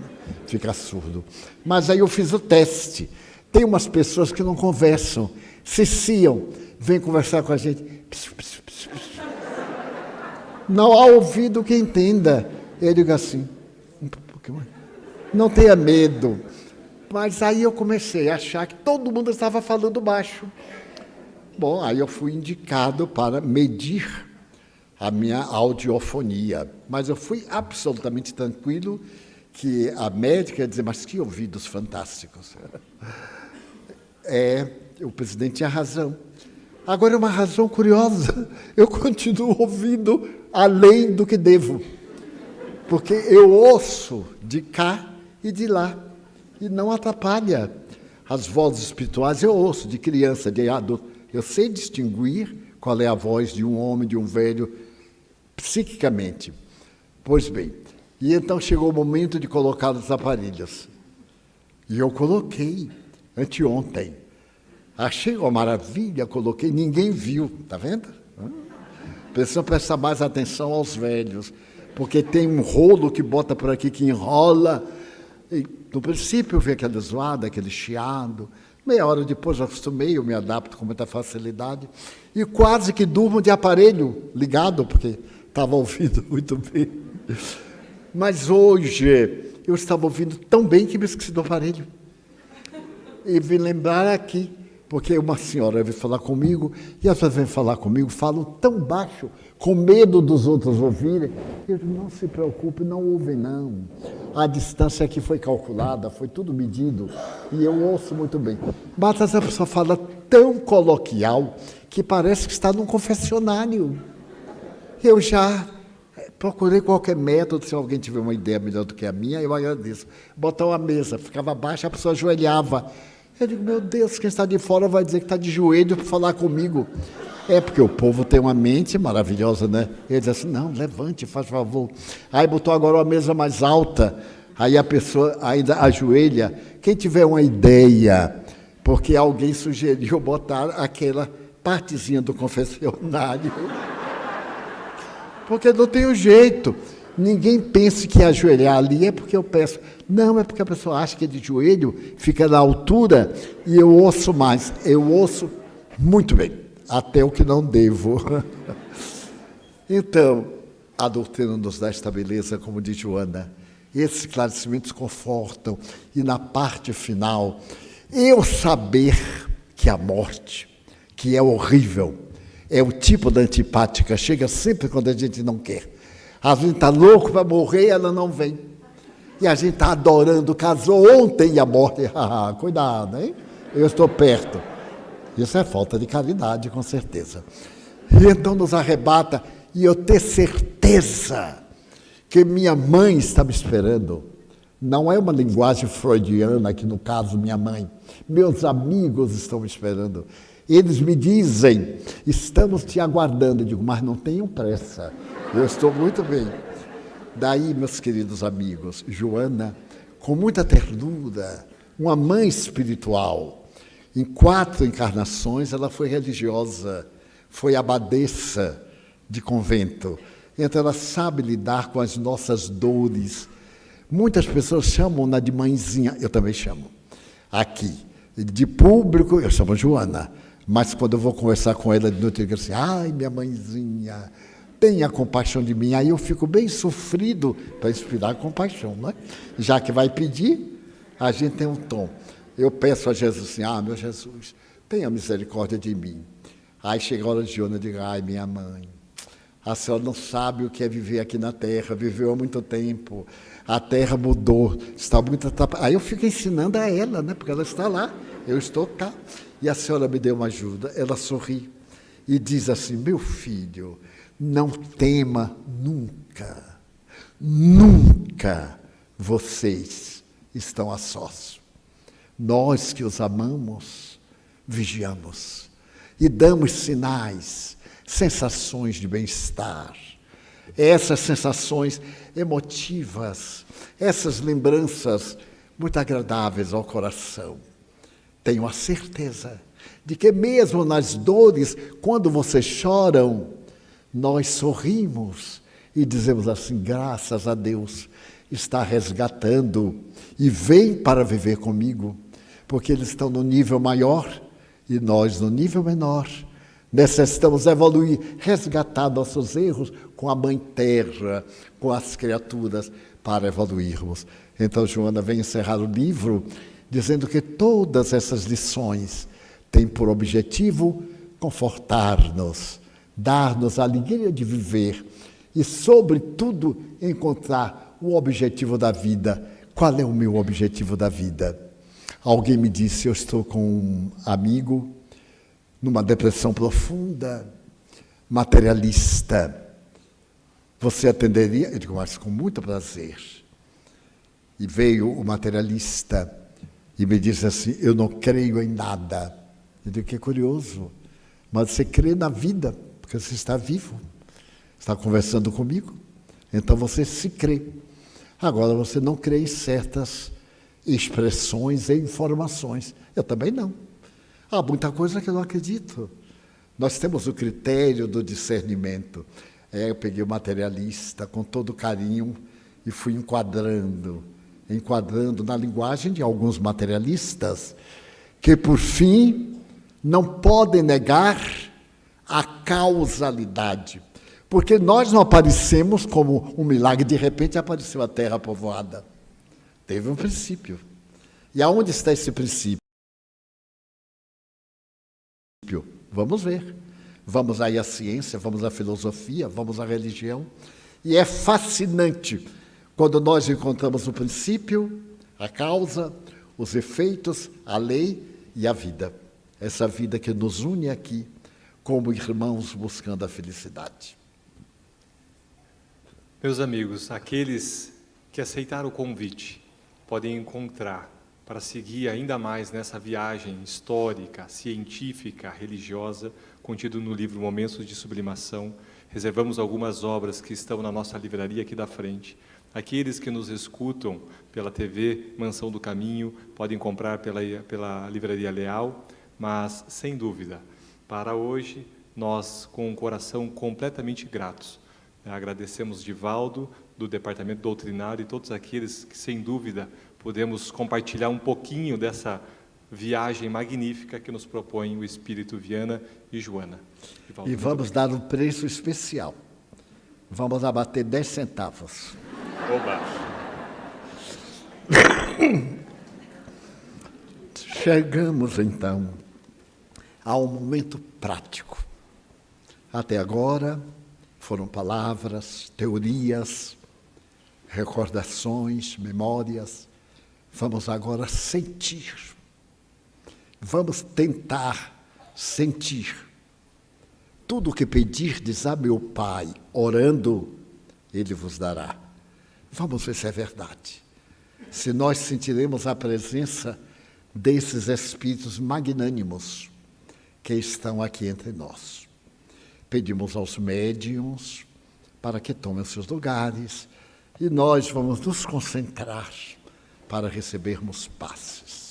ficar surdo. Mas aí eu fiz o teste. Tem umas pessoas que não conversam, ciciam, vêm conversar com a gente. Psiu, psiu, psiu, psiu. Não há ouvido que entenda. Eu digo assim, não tenha medo. Mas aí eu comecei a achar que todo mundo estava falando baixo. Bom, aí eu fui indicado para medir a minha audiofonia. Mas eu fui absolutamente tranquilo, que a médica ia dizer, mas que ouvidos fantásticos. O presidente tinha razão. Agora é uma razão curiosa. Eu continuo ouvindo além do que devo. Porque eu ouço de cá e de lá. E não atrapalha. As vozes espirituais eu ouço de criança, de adulto. Eu sei distinguir qual é a voz de um homem, de um velho, psiquicamente. Pois bem, e então chegou o momento de colocar os aparelhos. E eu coloquei, anteontem. Achei uma maravilha, coloquei, ninguém viu, está vendo? Precisa prestar mais atenção aos velhos, porque tem um rolo que bota por aqui, que enrola. E, no princípio eu vi aquela zoada, aquele chiado. Meia hora depois eu acostumei, eu me adapto com muita facilidade. E quase que durmo de aparelho ligado, porque estava ouvindo muito bem. Mas hoje eu estava ouvindo tão bem que me esqueci do aparelho. E vim lembrar aqui, porque uma senhora veio falar comigo, e as pessoas vêm falar comigo, falam tão baixo, com medo dos outros ouvirem. Eu digo, não se preocupe, não ouvem não. A distância aqui foi calculada, foi tudo medido, e eu ouço muito bem. Mas essa pessoa fala tão coloquial, que parece que está num confessionário. Eu já procurei qualquer método, se alguém tiver uma ideia melhor do que a minha, eu agradeço. Botar uma mesa, ficava baixa, a pessoa ajoelhava. Eu digo, meu Deus, quem está de fora vai dizer que está de joelho para falar comigo. É porque o povo tem uma mente maravilhosa, né? Ele diz assim, não, levante, faz favor. Aí botou agora uma mesa mais alta, aí a pessoa ainda ajoelha. Quem tiver uma ideia, porque alguém sugeriu botar aquela partezinha do confessionário, porque não tem o jeito. Ninguém pense que ajoelhar ali é porque eu peço. Não, é porque a pessoa acha que é de joelho, fica na altura, e eu ouço mais. Eu ouço muito bem, até o que não devo. Então, a doutrina nos dá esta beleza, como diz Joana. Esses esclarecimentos confortam. E na parte final, eu saber que a morte, que é horrível, é o tipo da antipática, chega sempre quando a gente não quer. A gente está louco para morrer e ela não vem. E a gente está adorando, casou ontem e a morte. Cuidado, hein? Eu estou perto. Isso é falta de caridade, com certeza. E então nos arrebata, e eu ter certeza que minha mãe está me esperando. Não é uma linguagem freudiana, que no caso minha mãe. Meus amigos estão me esperando. Eles me dizem, estamos te aguardando. Eu digo, mas não tenham pressa. Eu estou muito bem. Daí, meus queridos amigos, Joana, com muita ternura, uma mãe espiritual. Em 4 encarnações, ela foi religiosa, foi abadesa de convento. Então, ela sabe lidar com as nossas dores. Muitas pessoas chamam-na de mãezinha, eu também chamo. Aqui, de público, eu chamo Joana. Mas quando eu vou conversar com ela de noite, eu digo assim, ai, minha mãezinha, tenha compaixão de mim. Aí eu fico bem sofrido para inspirar compaixão, né? Já que vai pedir, a gente tem um tom. Eu peço a Jesus assim, meu Jesus, tenha misericórdia de mim. Aí chega a hora de Joana, eu digo, ai, minha mãe, a senhora não sabe o que é viver aqui na Terra, viveu há muito tempo, a Terra mudou, está muito atrapalhada. Aí eu fico ensinando a ela, né? Porque ela está lá, eu estou cá. E a senhora me deu uma ajuda, ela sorri e diz assim, meu filho, não tema nunca, nunca vocês estão a sós. Nós que os amamos, vigiamos e damos sinais, sensações de bem-estar. Essas sensações emotivas, essas lembranças muito agradáveis ao coração. Tenho a certeza de que mesmo nas dores, quando vocês choram, nós sorrimos e dizemos assim, graças a Deus, está resgatando e vem para viver comigo, porque eles estão no nível maior e nós no nível menor. Necessitamos evoluir, resgatar nossos erros com a Mãe Terra, com as criaturas, para evoluirmos. Então, Joana vem encerrar o livro dizendo que todas essas lições têm por objetivo confortar-nos, dar-nos a alegria de viver e, sobretudo, encontrar o objetivo da vida. Qual é o meu objetivo da vida? Alguém me disse, eu estou com um amigo numa depressão profunda, materialista. Você atenderia? Eu digo, mas com muito prazer. E veio o materialista e me disse assim, eu não creio em nada. Eu digo, que curioso, mas você crê na vida, porque você está vivo, está conversando comigo, então você se crê. Agora você não crê em certas expressões e informações. Eu também não. Há muita coisa que eu não acredito. Nós temos o critério do discernimento. Eu peguei o materialista com todo carinho e fui enquadrando na linguagem de alguns materialistas, que, por fim, não podem negar a causalidade. Porque nós não aparecemos como um milagre, de repente apareceu a terra povoada. Teve um princípio. E aonde está esse princípio? Vamos ver. Vamos aí à ciência, vamos à filosofia, vamos à religião. E é fascinante quando nós encontramos o princípio, a causa, os efeitos, a lei e a vida. Essa vida que nos une aqui como irmãos buscando a felicidade. Meus amigos, aqueles que aceitaram o convite podem encontrar para seguir ainda mais nessa viagem histórica, científica, religiosa, contido no livro Momentos de Sublimação. Reservamos algumas obras que estão na nossa livraria aqui da frente. Aqueles que nos escutam pela TV Mansão do Caminho podem comprar pela Livraria Leal, mas, sem dúvida, para hoje, nós, com um coração completamente gratos, agradecemos Divaldo, do Departamento Doutrinário, e todos aqueles que, sem dúvida, podemos compartilhar um pouquinho dessa viagem magnífica que nos propõe o Espírito Viana e Joana. Divaldo, e vamos dar um preço especial. Vamos abater 10 centavos. Oba! Chegamos, então, ao momento prático. Até agora, foram palavras, teorias, recordações, memórias. Vamos agora sentir. Vamos tentar sentir. Tudo o que pedirdes a meu Pai, orando, Ele vos dará. Vamos ver se é verdade. Se nós sentiremos a presença desses espíritos magnânimos que estão aqui entre nós. Pedimos aos médiuns para que tomem seus lugares e nós vamos nos concentrar para recebermos passes.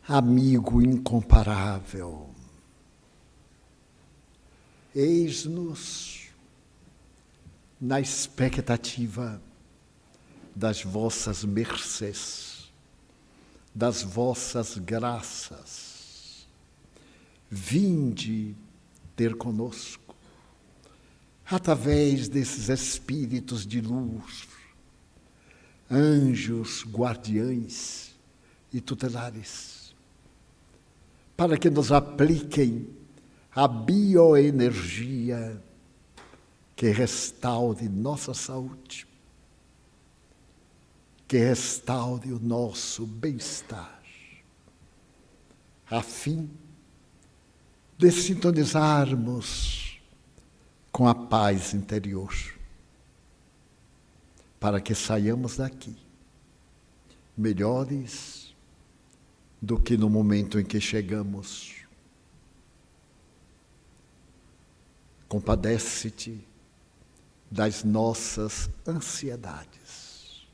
Amigo incomparável, eis-nos na expectativa das vossas mercês, das vossas graças. Vinde ter conosco, através desses espíritos de luz, anjos guardiães e tutelares, para que nos apliquem a bioenergia que restaure nossa saúde, que restaure o nosso bem-estar, a fim de sintonizarmos com a paz interior, para que saiamos daqui melhores do que no momento em que chegamos. Compadece-te das nossas ansiedades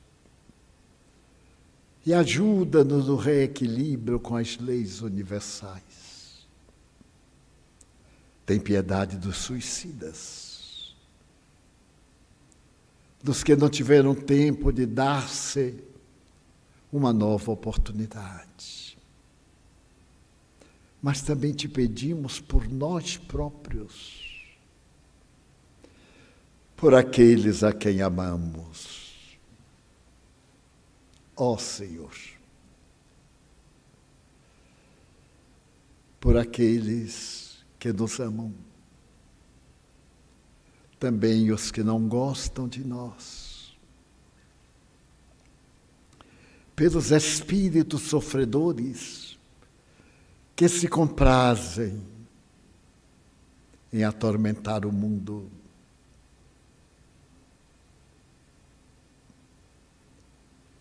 e ajuda-nos no reequilíbrio com as leis universais. Tem piedade dos suicidas, dos que não tiveram tempo de dar-se uma nova oportunidade. Mas também te pedimos por nós próprios, por aqueles a quem amamos. Ó Senhor, por aqueles que nos amam, também os que não gostam de nós, pelos espíritos sofredores que se comprazem em atormentar o mundo.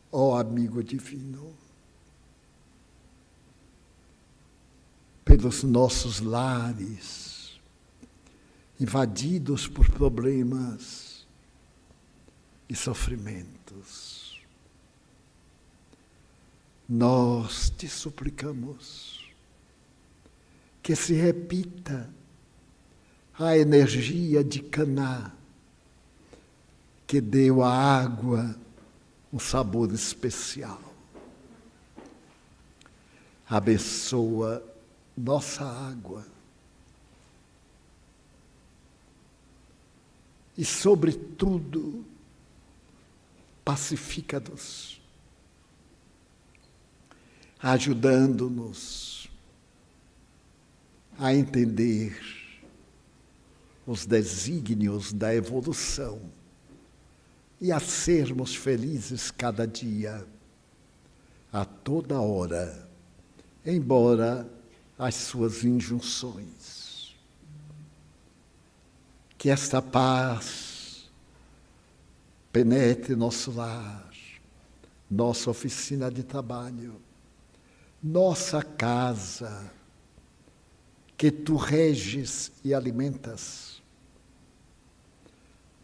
Ó amigo divino, pelos nossos lares, invadidos por problemas e sofrimentos, nós te suplicamos que se repita a energia de Caná, que deu à água um sabor especial. Abençoa nossa água e, sobretudo, pacifica-nos, ajudando-nos a entender os desígnios da evolução e a sermos felizes cada dia, a toda hora, embora as suas injunções. Que esta paz penetre nosso lar, nossa oficina de trabalho, nossa casa, que tu reges e alimentas,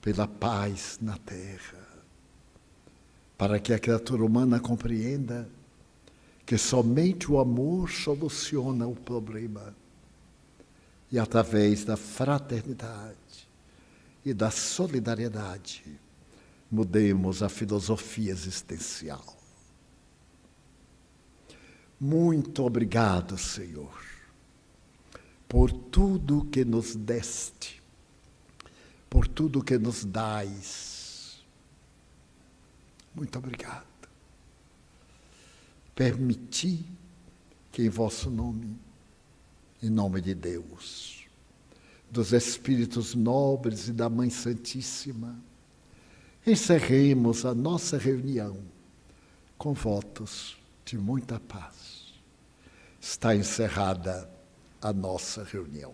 pela paz na terra, para que a criatura humana compreenda que somente o amor soluciona o problema e, através da fraternidade e da solidariedade, mudemos a filosofia existencial. Muito obrigado, Senhor, por tudo que nos deste, por tudo que nos dais. Muito obrigado. Permiti que em vosso nome, em nome de Deus, dos Espíritos nobres e da Mãe Santíssima, encerremos a nossa reunião com votos de muita paz. Está encerrada a nossa reunião.